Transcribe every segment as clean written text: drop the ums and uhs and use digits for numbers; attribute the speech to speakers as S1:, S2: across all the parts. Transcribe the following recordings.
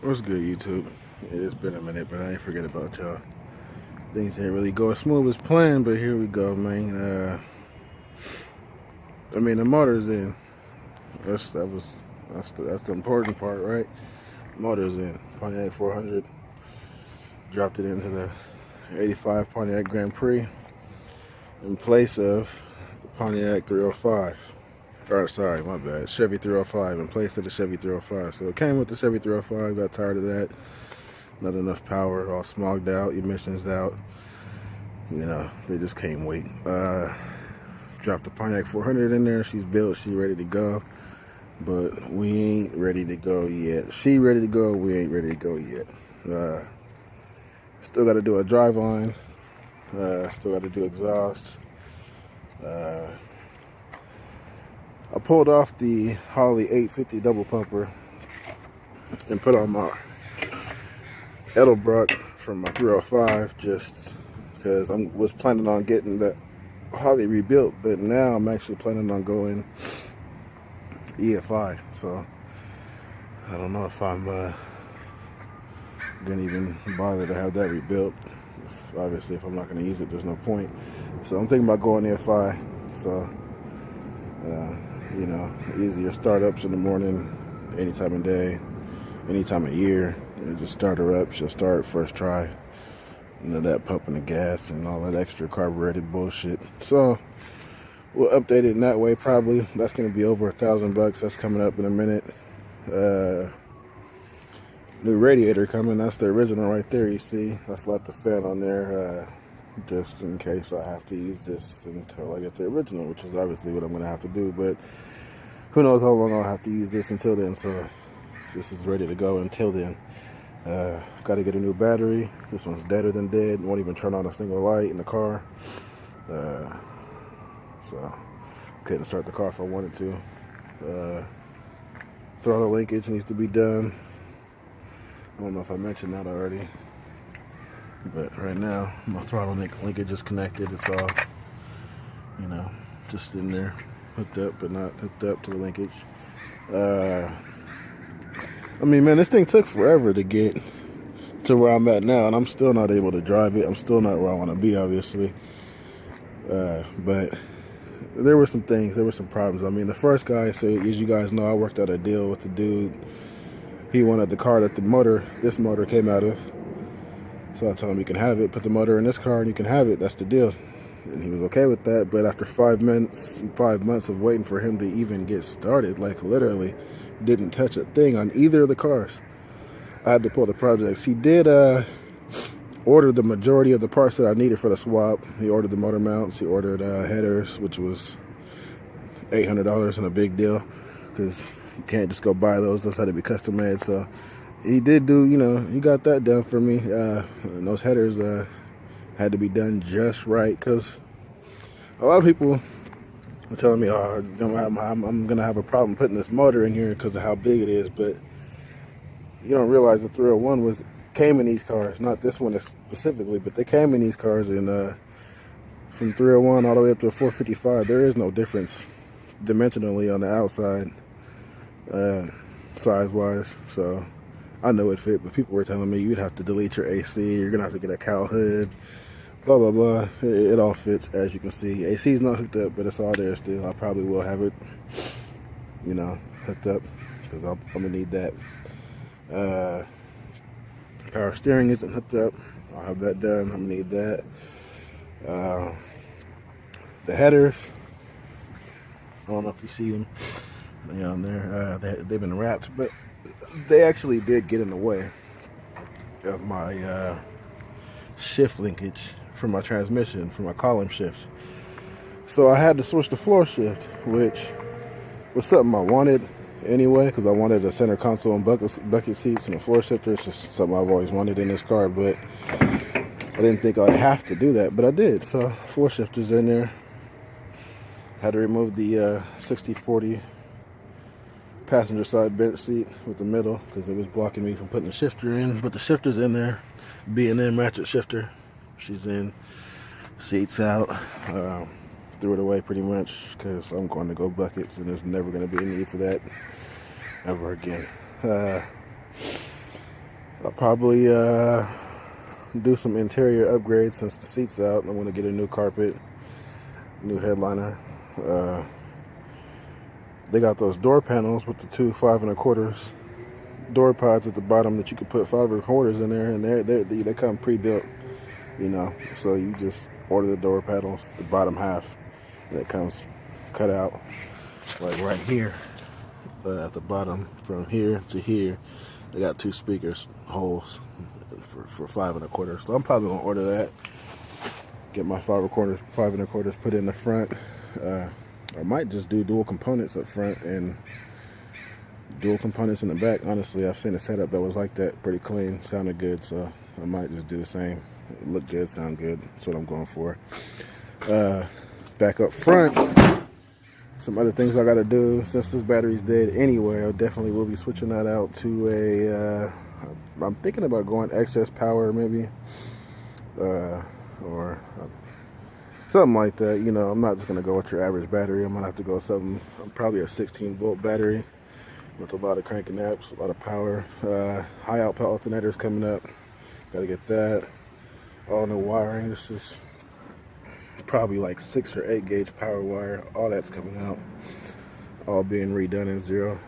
S1: What's good, YouTube? It's been a minute, but I ain't forget about y'all. Things ain't really go as smooth as planned, but here we go, man. The motor's in. That's the important part, right? Motor's in. Pontiac 400. Dropped it into the 85 Pontiac Grand Prix in place of the Pontiac 305. Or, sorry, my bad. Chevy 305 in place of the Chevy 305. So it came with the Chevy 305. Got tired of that. Not enough power. All smogged out. Emissions out. You know, they just can't wait. Dropped the Pontiac 400 in there. She's built. She's ready to go. But we ain't ready to go yet. She ready to go. We ain't ready to go yet. Still got to do a drive line. Still got to do exhaust. I pulled off the Holley 850 double pumper and put on my Edelbrock from my 305 just because I was planning on getting the Holley rebuilt, but now I'm actually planning on going EFI. So I don't know if I'm gonna even bother to have that rebuilt. Obviously, if I'm not gonna use it, there's no point. So I'm thinking about going EFI. So you know, easier startups in the morning, any time of day, any time of year. You just start her up. She'll start first try. You know, that pumping the gas and all that extra carbureted bullshit. So we'll update it in that way. Probably that's going to be over $1,000. That's coming up in a minute. New radiator coming. That's the original right there. You see, I slapped the fan on there just in case I have to use this until I get the original, which is obviously what I'm going to have to do. But who knows how long I'll have to use this until then. So this is ready to go until then. Got to get a new battery. This one's deader than dead. Won't even turn on a single light in the car. So couldn't start the car if I wanted to. Throttle linkage needs to be done. I don't know if I mentioned that already, but right now my throttle linkage is connected. It's all, you know, just in there, hooked up but not hooked up to the linkage. I mean, man, this thing took forever to get to where I'm at now, and I'm still not able to drive it. I'm still not where I want to be, obviously. But there were some things, there were some problems. I mean, the first guy, so as you guys know, I worked out a deal with the dude. He wanted the car that this motor came out of. So I told him you can have it, put the motor in this car and you can have it. That's the deal. And he was okay with that. But after 5 months of waiting for him to even get started, like literally didn't touch a thing on either of the cars. I had to pull the projects. He did order the majority of the parts that I needed for the swap. He ordered the motor mounts. He ordered headers, which was $800 and a big deal because you can't just go buy those. Those had to be custom made. So he did do, you know, he got that done for me. And those headers had to be done just right because a lot of people are telling me, oh, I'm going to have a problem putting this motor in here because of how big it is. But you don't realize the 301 came in these cars, not this one specifically, but they came in these cars. And from 301 all the way up to a 455, there is no difference dimensionally on the outside, size-wise. So I know it fit, but people were telling me you'd have to delete your AC, you're going to have to get a cowl hood, blah, blah, blah. It all fits, as you can see. AC is not hooked up, but it's all there still. I probably will have it, you know, hooked up, because I'm going to need that. Power steering isn't hooked up. I'll have that done. I'm going to need that. The headers, I don't know if you see them on there. They've been wrapped, but they actually did get in the way of my shift linkage for my transmission, for my column shifts. So I had to switch to floor shift, which was something I wanted anyway, because I wanted a center console and bucket seats and a floor shifter. It's just something I've always wanted in this car, but I didn't think I'd have to do that, but I did. So floor shifter's in there. Had to remove the 60/40 passenger side bench seat with the middle because it was blocking me from putting the shifter in. But the shifter's in there. B&M ratchet shifter. She's in. Seats out. Threw it away pretty much because I'm going to go buckets and there's never going to be a need for that ever again. I'll probably do some interior upgrades since the seat's out. I'm going to get a new carpet, new headliner. They got those door panels with the two 5 1/4 door pods at the bottom that you can put 5 1/4 in there, and they come pre-built, you know. So you just order the door panels, the bottom half, and it comes cut out like right here at the bottom. From here to here, they got 2 speakers holes for 5 1/4. So I'm probably gonna order that. Get my 5 1/4 put in the front. I might just do dual components up front and dual components in the back. Honestly, I've seen a setup that was like that, pretty clean, sounded good, so I might just do the same. Look good, sound good. That's what I'm going for. Back up front, some other things I gotta do. Since this battery's dead anyway, I definitely will be switching that out to a I'm thinking about going excess power maybe, or something like that. You know, I'm not just gonna go with your average battery. I'm gonna have to go with something, probably a 16-volt battery with a lot of cranking amps, a lot of power. High output alternators coming up, gotta get that. All new wiring. This is probably like 6 or 8 gauge power wire. All that's coming out, all being redone in 0,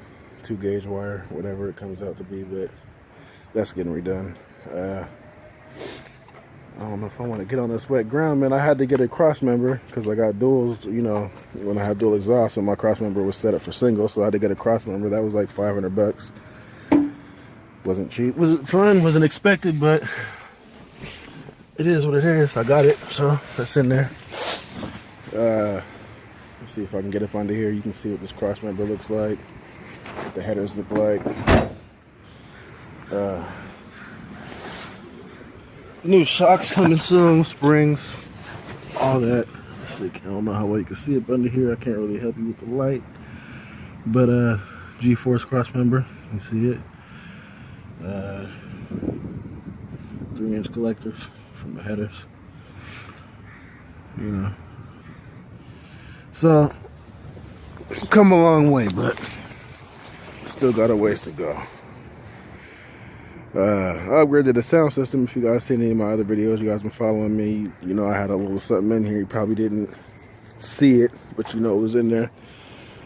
S1: 2 gauge wire, whatever it comes out to be, but that's getting redone. I don't know if I want to get on this wet ground, man. I had to get a cross member because I got duals, you know, when I had dual exhaust, and my cross member was set up for single, so I had to get a cross member. That was like $500. Wasn't cheap. Wasn't fun, wasn't expected, but it is what it is. I got it, so that's in there. Let's see if I can get up under here. You can see what this cross member looks like, what the headers look like. New shocks coming soon, springs, all that. Let's see, I don't know how well you can see it under here. I can't really help you with the light, but G-force cross member, you see it. 3-inch collectors from the headers, you know. So come a long way, but still got a ways to go. I upgraded the sound system. If you guys seen any of my other videos, you guys been following me, you know I had a little something in here. You probably didn't see it, but you know it was in there.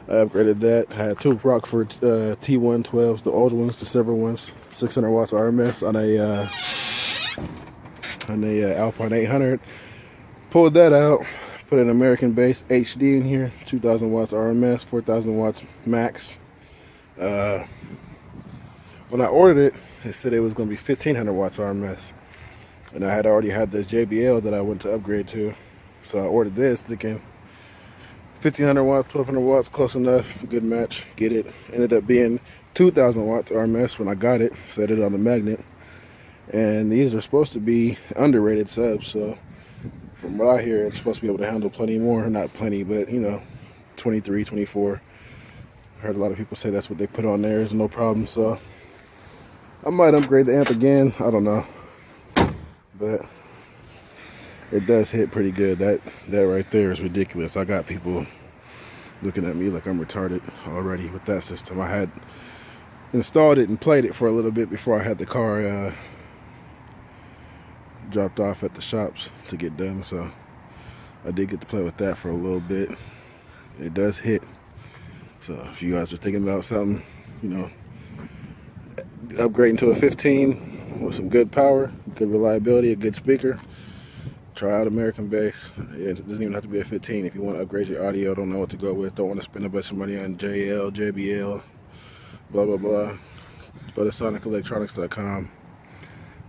S1: I upgraded that. I had 2 Rockford T112s, the old ones, the silver ones, 600 watts RMS on a Alpine 800. Pulled that out, put an American Bass HD in here, 2,000 watts RMS, 4,000 watts max. When I ordered it, it said it was going to be 1,500 watts RMS, and I had already had this JBL that I went to upgrade to, so I ordered this thinking 1,500 watts, 1,200 watts, close enough, good match, get it. Ended up being 2,000 watts RMS when I got it, set it on the magnet, and these are supposed to be underrated subs, so from what I hear, it's supposed to be able to handle plenty more, not plenty, but you know, 23, 24. I heard a lot of people say that's what they put on there is no problem, so I might upgrade the amp again. I don't know, but it does hit pretty good. That right there is ridiculous. I got people looking at me like I'm retarded already with that system. I had installed it and played it for a little bit before I had the car dropped off at the shops to get done, so I did get to play with that for a little bit. It does hit. So if you guys are thinking about something, you know, upgrading to a 15 with some good power, good reliability, a good speaker, try out American Bass. It doesn't even have to be a 15. If you want to upgrade your audio, don't know what to go with, don't want to spend a bunch of money on JL, JBL, blah blah blah, go to sonicelectronics.com,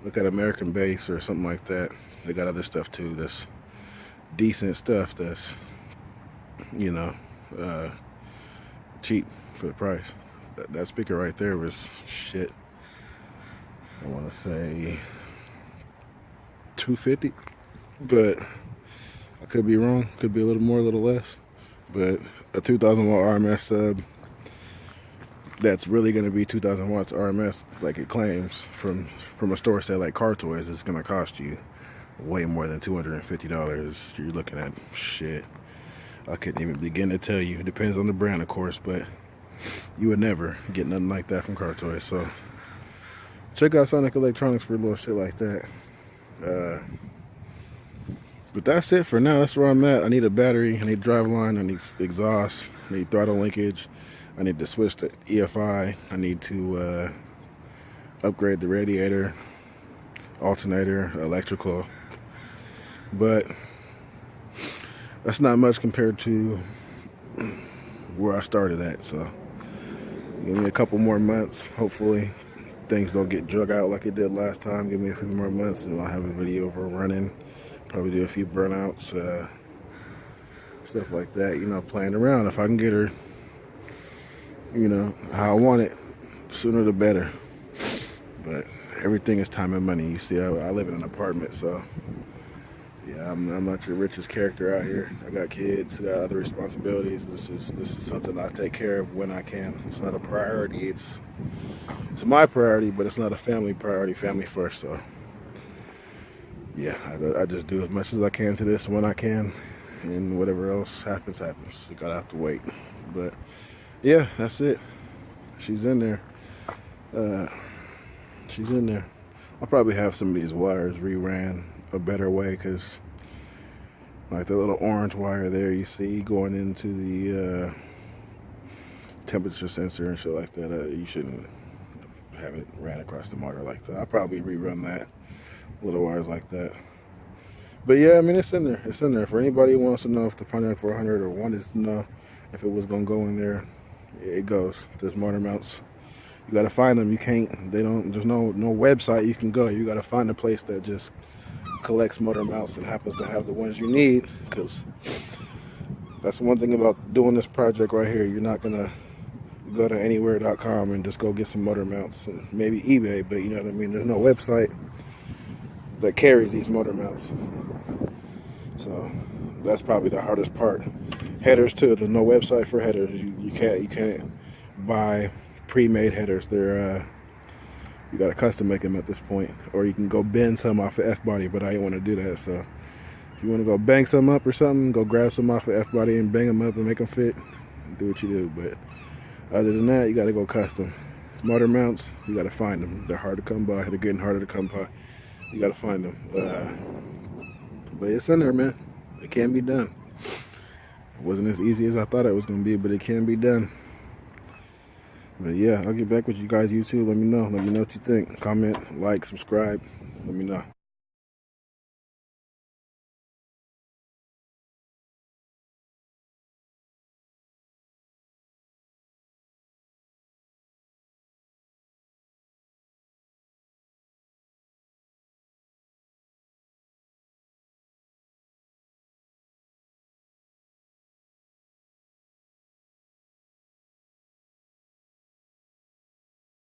S1: look at American Bass or something like that. They got other stuff too that's decent stuff, that's, you know, cheap for the price. That speaker right there was shit. I want to say $250, but I could be wrong. Could be a little more, a little less. But a 2,000 watt RMS sub that's really going to be 2,000 watts RMS like it claims from a store say like Car Toys, it's going to cost you way more than $250. You're looking at shit. I couldn't even begin to tell you. It depends on the brand, of course, but you would never get nothing like that from Car Toys. So check out Sonic Electronics for a little shit like that. But that's it for now. That's where I'm at. I need a battery, I need drive line, I need exhaust, I need throttle linkage, I need to switch to EFI, I need to upgrade the radiator, alternator, electrical. But that's not much compared to where I started at. So give me a couple more months. Hopefully things don't get drug out like it did last time. Give me a few more months and I'll have a video of her running. Probably do a few burnouts, stuff like that, you know, playing around. If I can get her, you know, how I want it, sooner the better. But everything is time and money. You see, I live in an apartment, so yeah, I'm not your richest character out here. I got kids, I got other responsibilities. This is something I take care of when I can. It's not a priority. It's my priority, but it's not a family priority. Family first. So yeah, I just do as much as I can to this when I can, and whatever else happens, happens. You gotta have to wait. But yeah, that's it. She's in there. She's in there. I'll probably have some of these wires reran a better way, because like the little orange wire there you see going into the temperature sensor and shit like that, you shouldn't have it ran across the motor like that. I'll probably rerun that, little wires like that. But yeah, I mean, it's in there. It's in there. For anybody who wants to know if the Pontiac 400 or wanted to know if it was going to go in there, it goes. There's motor mounts. You got to find them. You can't, there's no website you can go. You got to find a place that just collects motor mounts and happens to have the ones you need, because that's one thing about doing this project right here. You're not going to go to anywhere.com and just go get some motor mounts, and maybe eBay, but you know what I mean? There's no website that carries these motor mounts. So that's probably the hardest part. Headers too. There's no website for headers. You can't buy pre-made headers. They're you gotta custom make them at this point, or you can go bend some off of F-body, but I didn't want to do that. So if you want to go bang some up or something, go grab some off of F-body and bang them up and make them fit. Do what you do. But other than that, you gotta go custom. Motor mounts, you gotta find them. They're hard to come by. They're getting harder to come by. You gotta find them. But it's in there, man. It can be done. It wasn't as easy as I thought it was gonna be, but it can be done. But yeah, I'll get back with you guys, YouTube. Let me know. Let me know what you think. Comment, like, subscribe. Let me know.